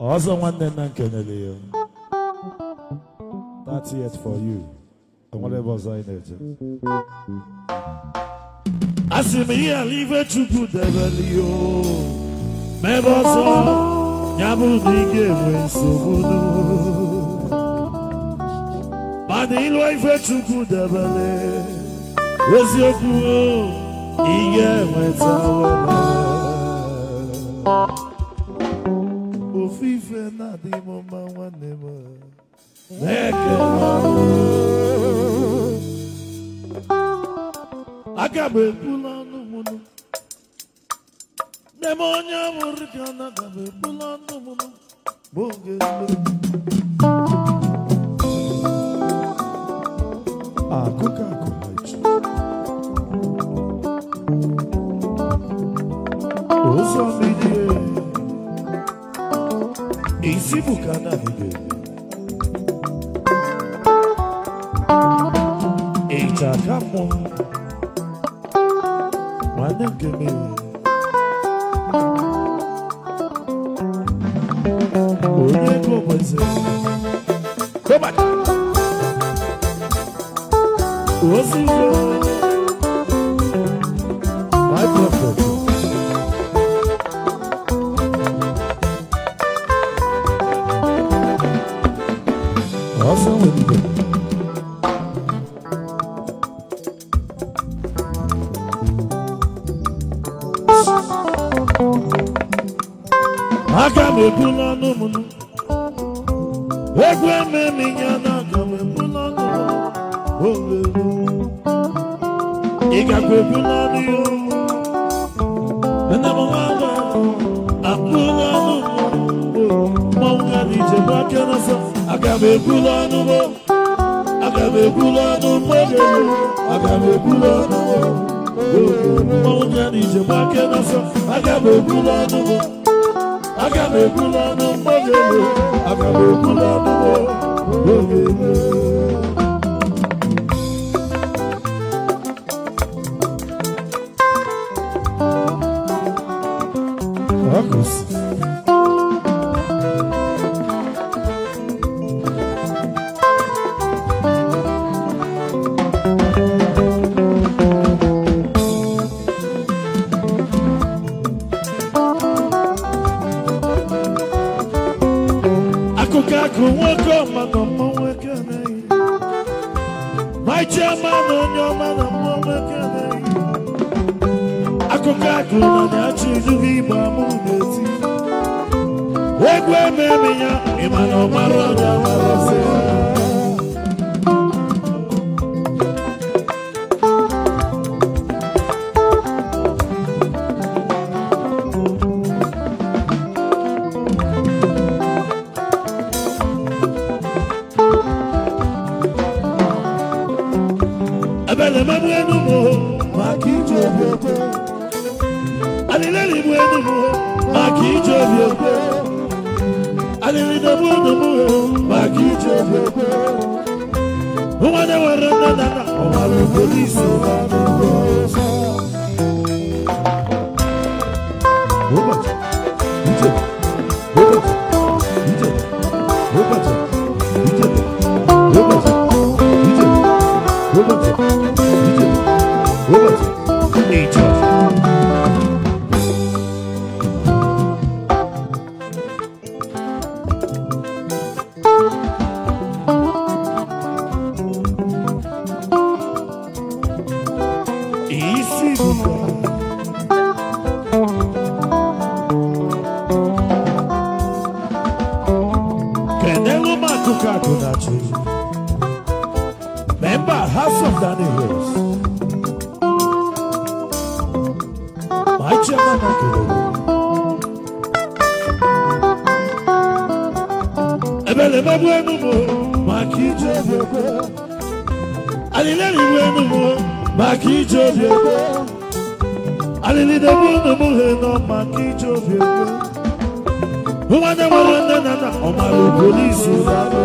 Also one day Nankanelio. That's it for you. And whatever I need. I see me a leave it to put the value. Mebaso, Yabu Dige when so good. But the life to put the value. Was your cool? Ige when so Fife na di mama wanema Neke Agabe pulano munu Demonya murikana agabe pulano munu Bonge kuka kumaichi Oso midie Isi bukana hige Eita kamo Manengeme Oye komeze Komaka Osuzo My prophet Awesome with you. Agame bulano munu. Egwe me minyana agame bulano munu. Igakwe bulano yo. Enamanga apulano munu. Mawga nije bakena sa. Agame bulano mo. Agame bulano mo. Agame bulano mo. Mawga nije bakena sa. Agame bulano mo. Agame bulano mo. Agame bulano mo. Marcos. My chairman on your man and woman can I could on that you to be Bamuneti. Egwe Memia, Imano Maroda, Member House of Danny Hills. My chairman, Ebele Mabuenu, Maki Jovio, Alilani Buenu, Maki Jovio, Alilida Buenu, Maki Jovio. Who are the one that Omaru police is out of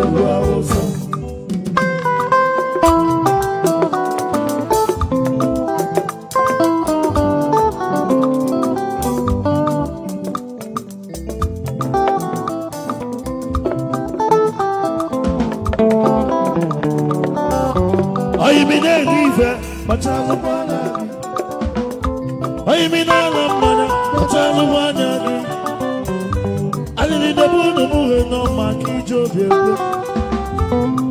kpachalụ anya gị. Onye imi na-ala mmanya kpachalụ anya gị. Alili debe unu mughe n'ọma ka ije obi ekwe.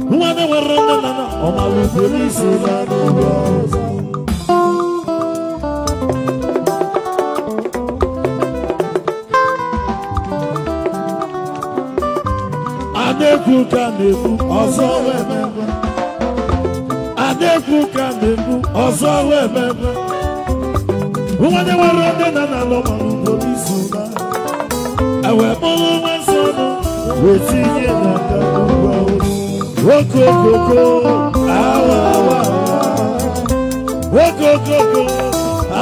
Nwa na-enwere nne na nna ọmalụ polisi na n'ụlọ ọzọ. Adekwu ka na-ekwu ọzọ wee mebe. Adekwu ka na-ekwu ọzọ wee mebe. Nwa na-enwere nne na nna ọmalụ polisi na ewe mụrụ nwa nsọ wee tinye n'aka n'ụlọ ọzọ. Okokoko, awa awa awa. Okokoko,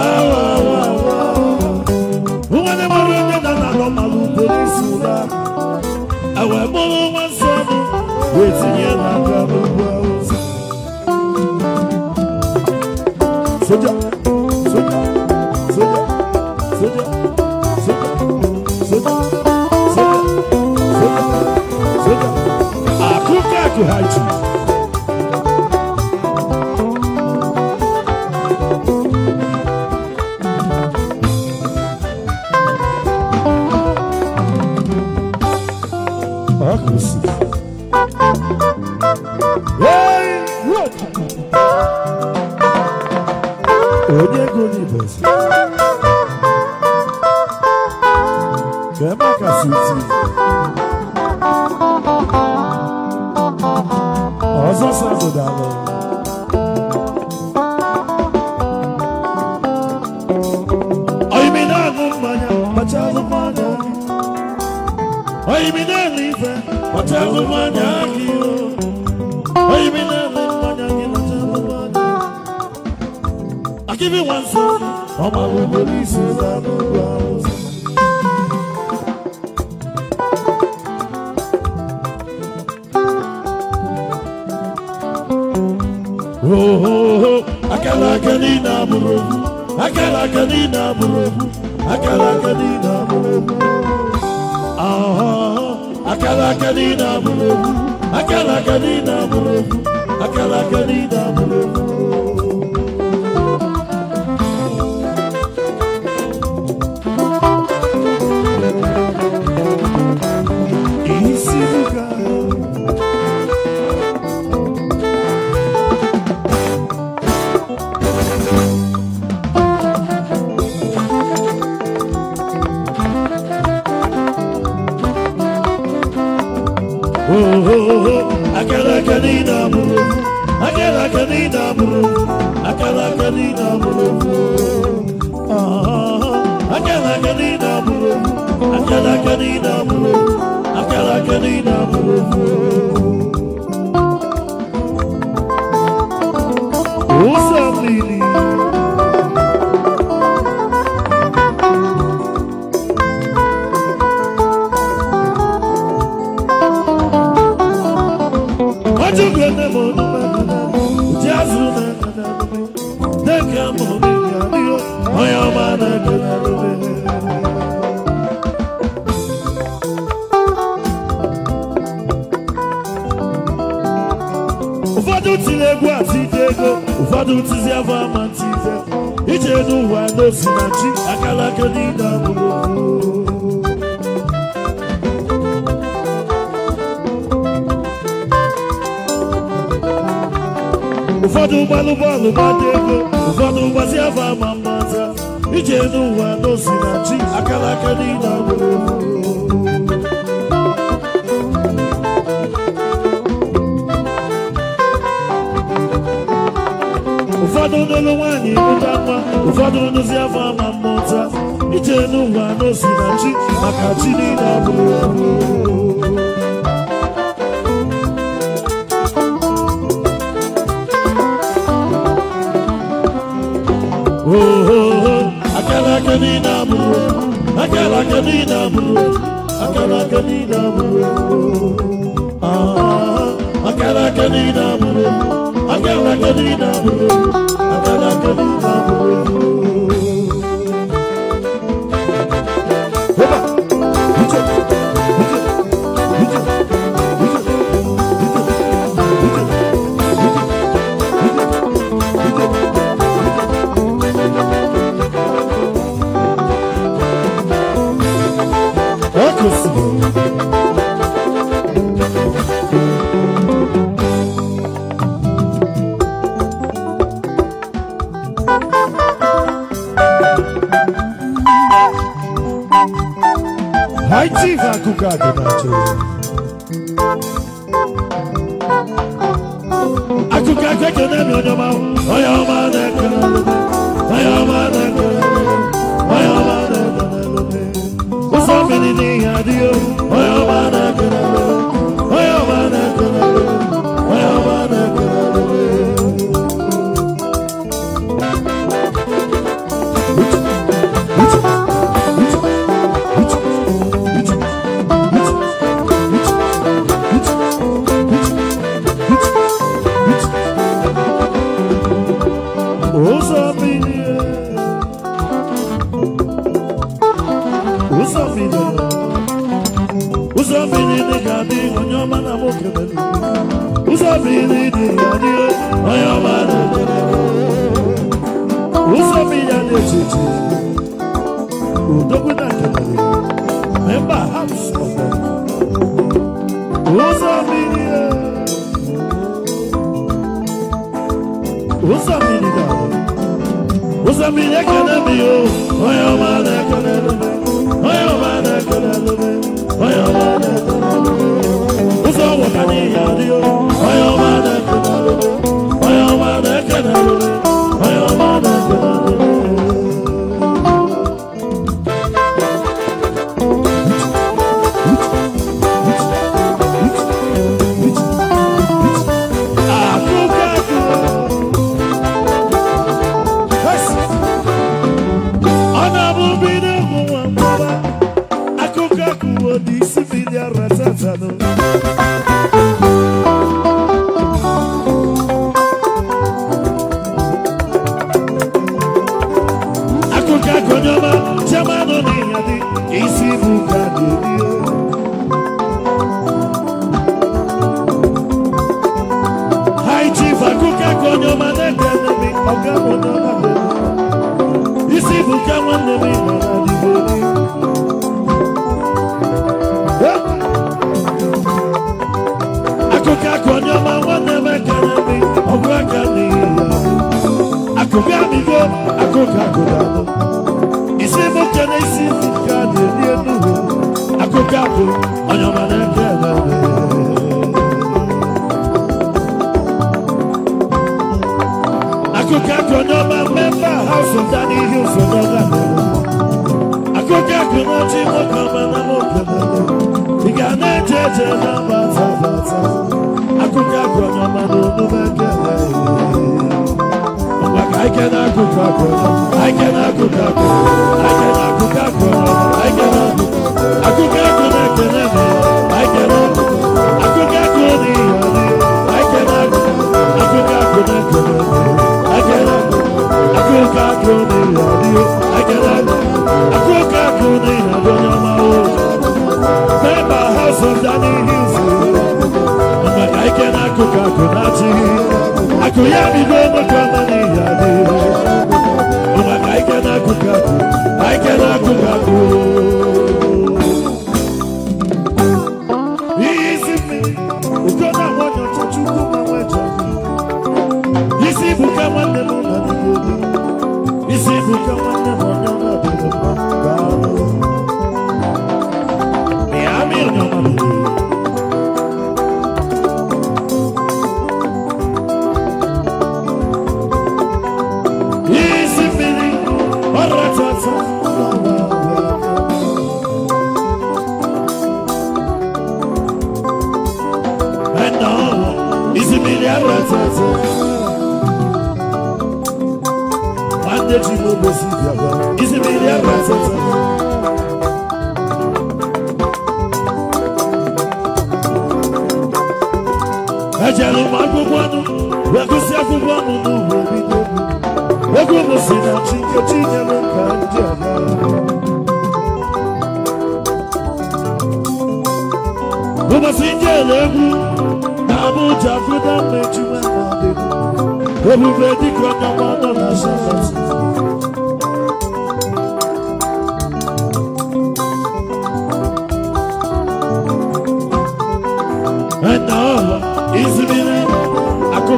awa awa awa. Nwane mara nne na nna ọmalụ polisi ụra. Ewe mụrụ nwa nsọ wee tinye n'aka n'ụgbọ ụzọ. Soja, soja, soja, soja, soja, soja, soja, soja. To hide you. Hey, what? Onye go libes. Kema kasiti. Ọzọ sọ̀rọ̀ dàlọ́. Oyimi náà mú mmanya, kpachalụ mmanya gị. Oyimi náà lè ife, kpachalụ mmanya gị. Oyimi náà lè mmanya gị, kpachalụ mmanya gị. Akibi nwanso, ọmalụ polisi na n'ụlọ ọzọ. Oh, akala kanina burubu, akala kanina burubu, akala kanina burubu. Akala kanina burubu, akala kanina burubu, akala kanina burubu. Akala kanina burubu, akala kanina burubu, akala kanina burubu. Akala kanina burubu, akala kanina burubu, akala kanina burubu. Usamini. Ụfọdụ tiri egwu atite ego, ụfọdụ tizi afọ ama ntite. Ije n'ụwa n'osi na chi, akala aka niile abụrụ ofu. Ụfọdụ gbalụ bọọlụ gbata ego, ụfọdụ gbazi afọ ama mmata. Ije n'ụwa n'osi na chi, akala aka niile abụrụ ofu. Ụfọdụ n'olu nwanyị ịmụta nwa, ụfọdụ n'ozi afọ ama mmụta. Ije n'ụwa n'osi na chi, maka chi niile abụrụ ofu. Akala kanina buru, akala kanina buru, akala kanina buru. Akala kanina buru, akala kanina buru, akala kanina buru. Haiti va kukado nacho. Akukado kene mi onyoma. Oyoma nekele. Oyoma nekele. Oyoma nekele. Usafiri ni adio. Oyoma nekele. Oyoma nekele. Oyoma nekele. Usafiri ni gadi onyoma na mokebeli. Usafiri ni gadi onyoma na mokebeli. Usafiri ya nechichi. Udogu na kebeli. Member house of God. Usafiri ya. Usafiri ya. Usafiri ya kenemi yo. Onyoma na kebeli. Oyoma na kebeli. Oyoma na kebeli. Uso wakani yadio. Oyoma na kebeli. Oyoma na kebeli. Oyoma na kebeli.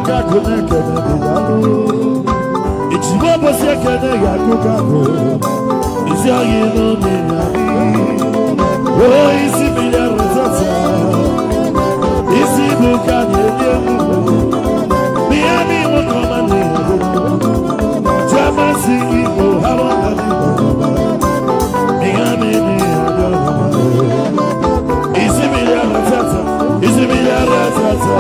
Akuka kuneke na biyalo. Ichiwa bosi kene ya kukago. Isi ayi no me yari. Oh isi biya rotata. Isi buka nye Miami mo koma ne. Jama singi mo hawa ali mo. Miami ne ado. Isi biya rotata. Isi biya rotata.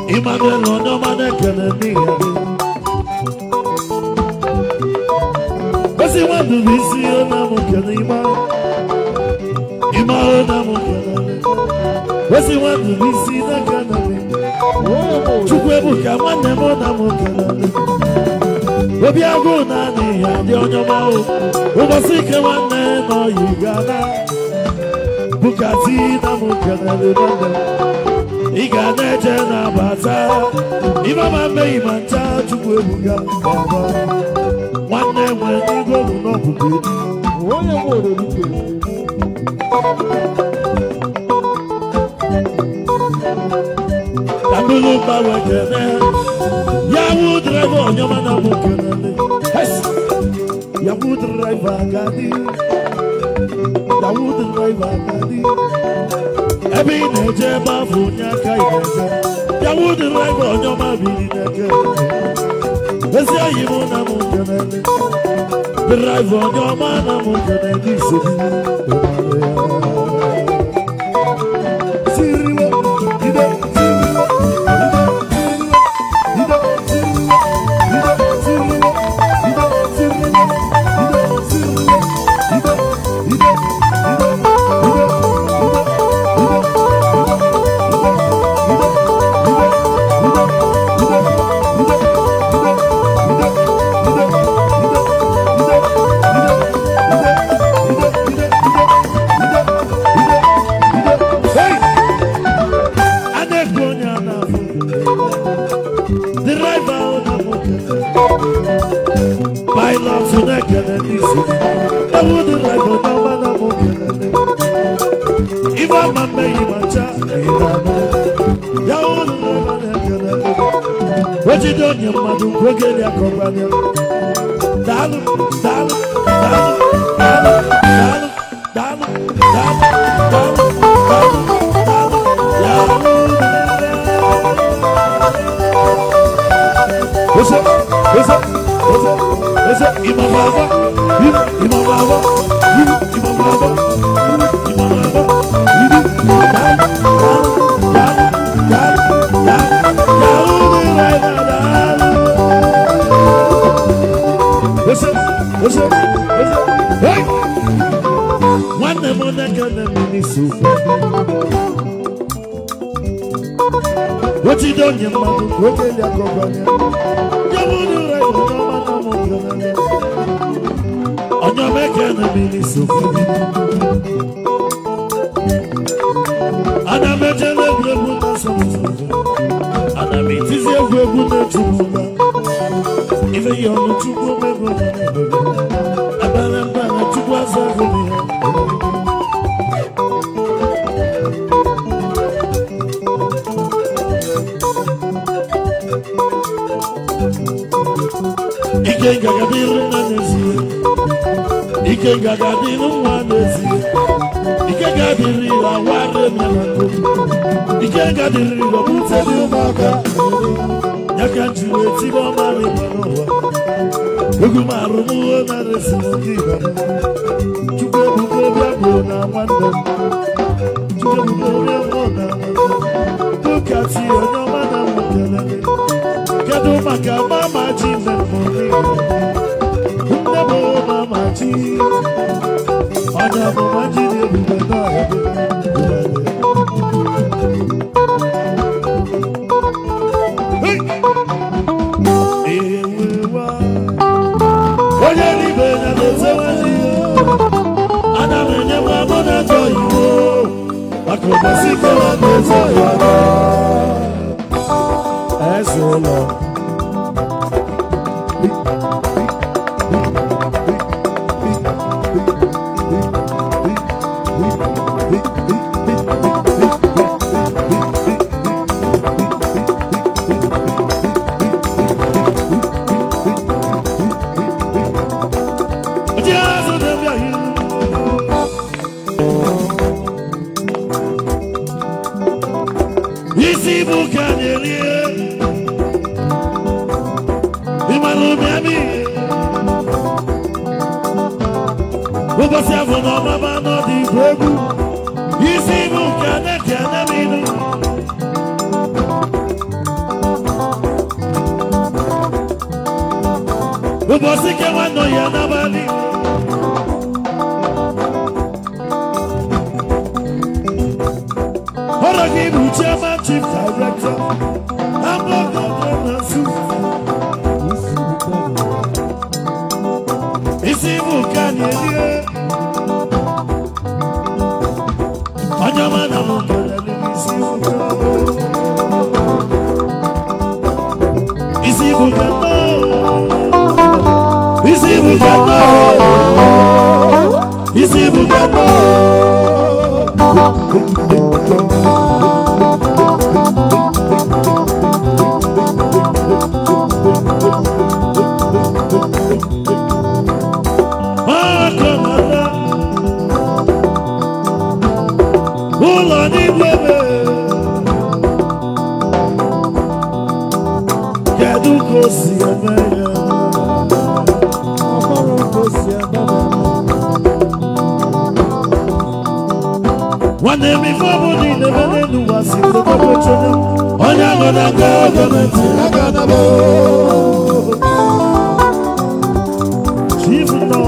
Emmanuel Onomane Kennedy. Basi wandu bisi onamu Kenima. Ima onamu Kenale. Basi wandu bisi na Kenale. Chukwebuka mwane onamu Kenale. Obi agu nani adi onyomao. Ubasike wane no yigana. Bukati namu Kenale nande. Igane jena bata. Imama me imanta chukwebuka baba. One day when you go to know who Yahoo driver on your man. Yes, Yahoo driver Gadi. Yahoo driver Gadi. Every nature Bafunya Kaida. Yahoo driver on your man. Let's say you want to drive on your man, I'm going to what you doing, your mother? Go get your companion. Dalu, dalu, dalu, dalu, dalu, dalu, dalu, dalu, dalu, what's up? What's up? What's up? What's up? Imamava, Imamava, Imamava, Imamava, What's up? What's up? Hey! One of them can be super. What you done, your mother? Go get your company. You on your mechanic super. And I met a little and I meet this every good to even you're not too good, I better to was ụbọchị ke nwanne ya n'abalị ọrụ gị bụ chairman chief director isi bụ ka na-elie onye ọma na m kelele isi bụ ka isi bụ ka isi bụ ka ụlọ n'igwe kedu ka o si eme ya nwanne m ife ọbụ niile mere n'ụwa si fotokochonye onye ahụ na-aga gọọmenti aka na bụ chief nọ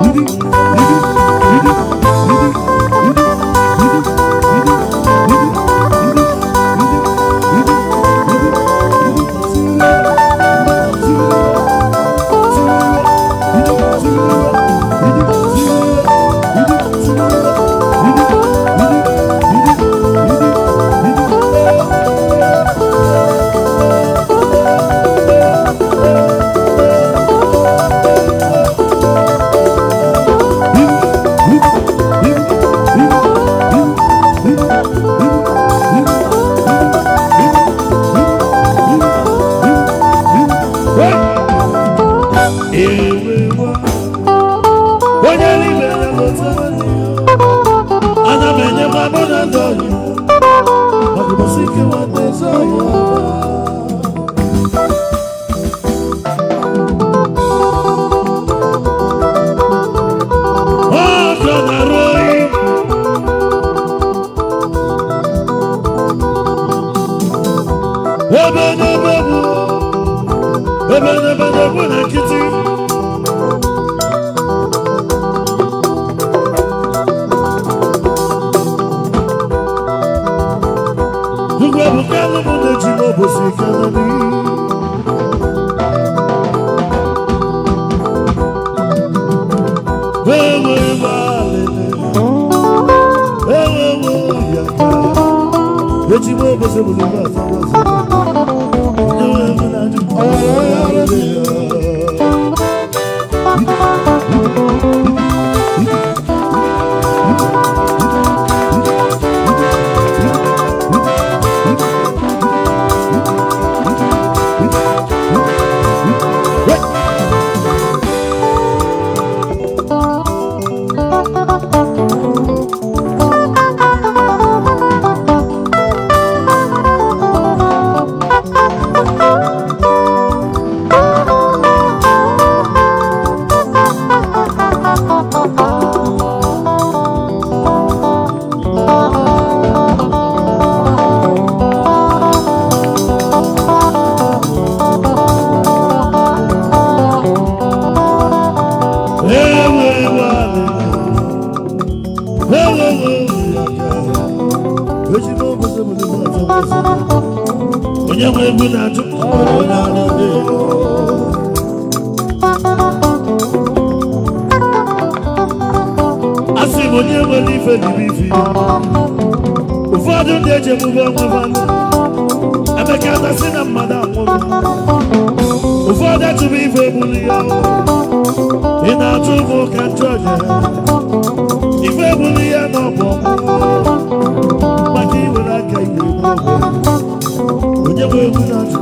Didi, didi, didi, didi. ike nwanne zọya ọkọ na-arụ oyi ebe n'ebe na nkịtị ugwe bụ kalụ mụ na-eji n'obosi kanani ewe gbalele ewe ya ka eji n'obosi bụ n'ụlọ asamasa ewe mụ na-ajụ ụfọdụ ndị eji emume ọnwa vanụ emeka si na mmadụ anwụrụ ụfọdụ achụbụ ife egburu ya ị na-atụ ụmụ ka njọja ife egburu ya na ọbụ maka iwere aka igwe onye bụ egwu na-achụ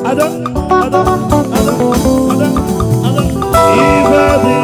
ada ife dị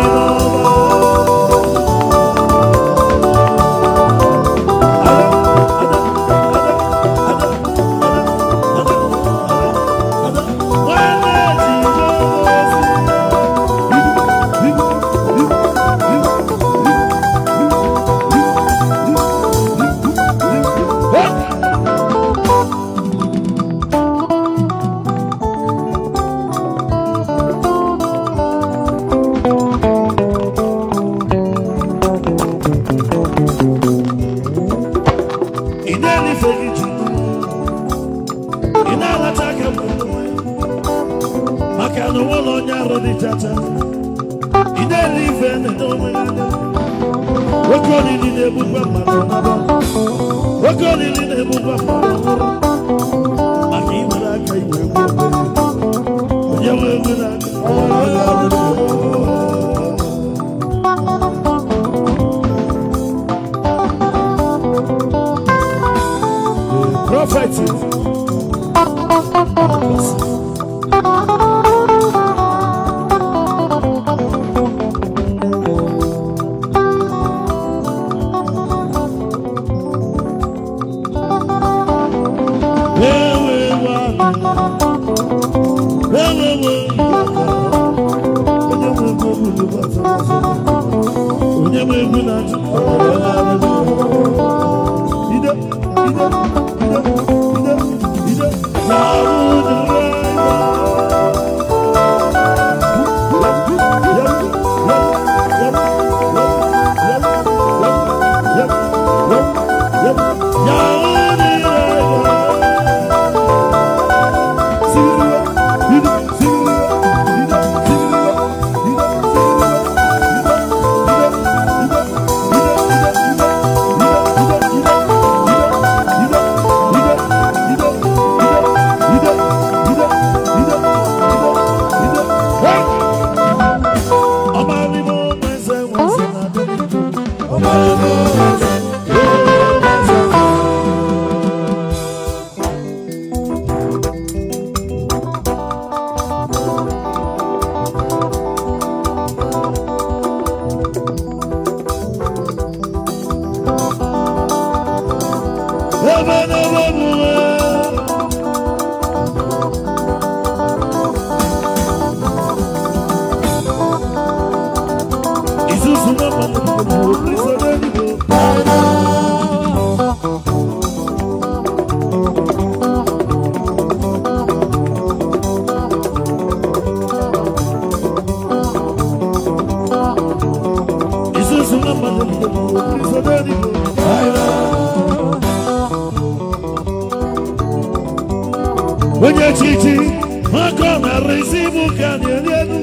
When you're cheating, I'm gonna receive you, can you hear me?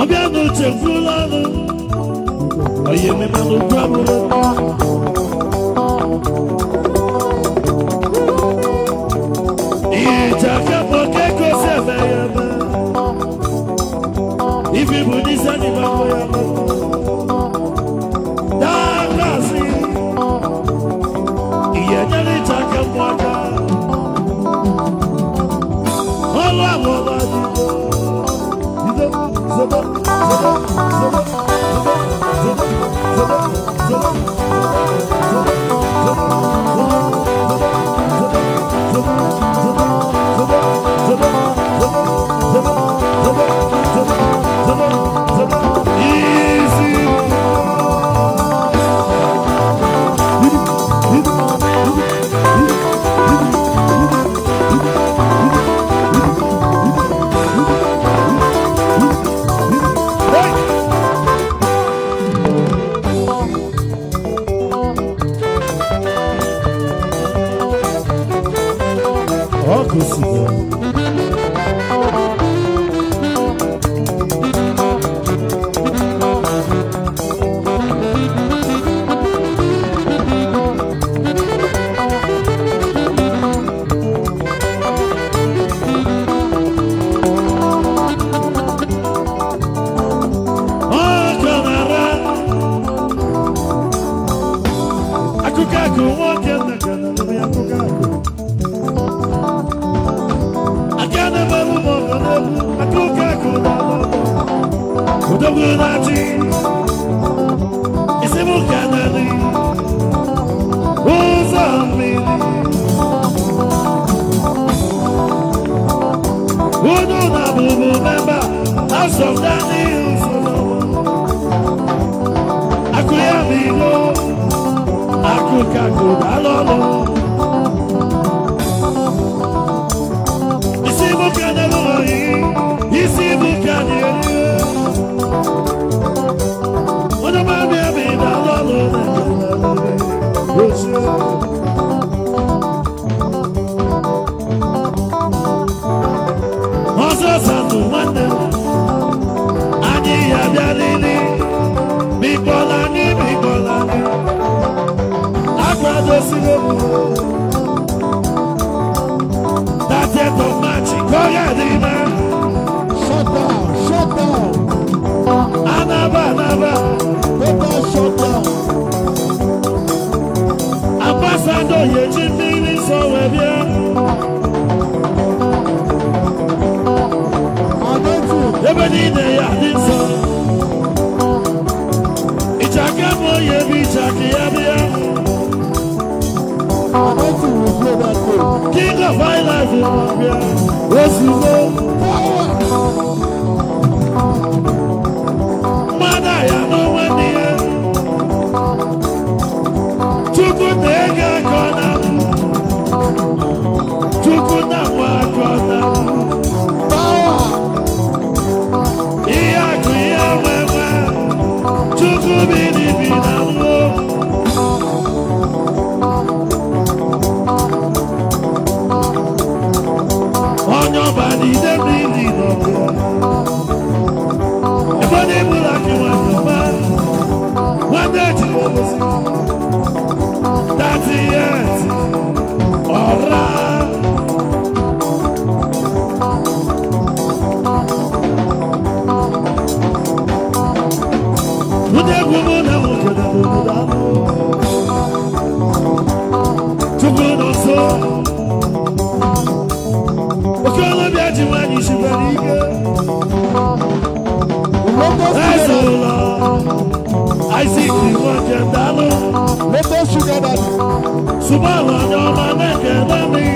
I'm gonna take you long. I am a man of trouble. It's a couple of cakes, if you put this animal, King of my life, yes, you know. Man, I am no one here. Too good, they got gone. Too good, now what gone. Too good, be now. Nobody they really know. If I didn't like you, I'm no man. One day to go, that's it. All right. Would that woman have looked at the to go on so? When you should very good. I Isaac Wakendalo, Let us sugar daddy. Subala Yoma Nekedami,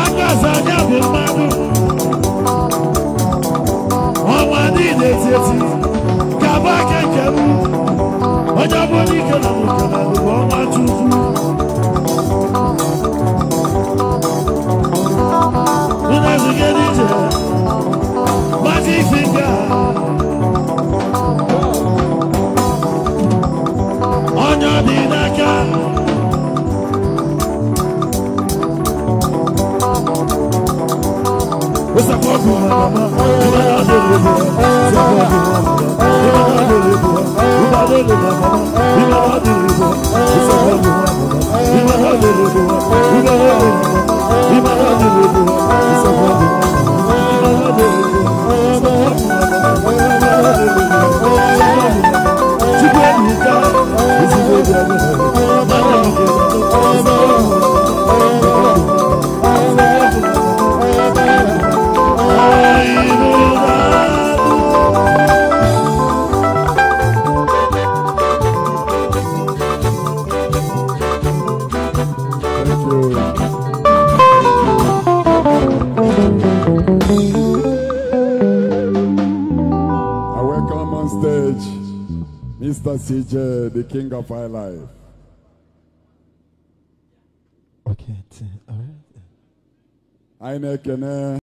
Agazanya Bimadu, Omani Neteti, Kabaka Kebu, Ojaboni Kanamu Kanamu, Omatutu. Unazu Gedije, Magic Finger. Mr. CJ, the king of high life. Okay, all right.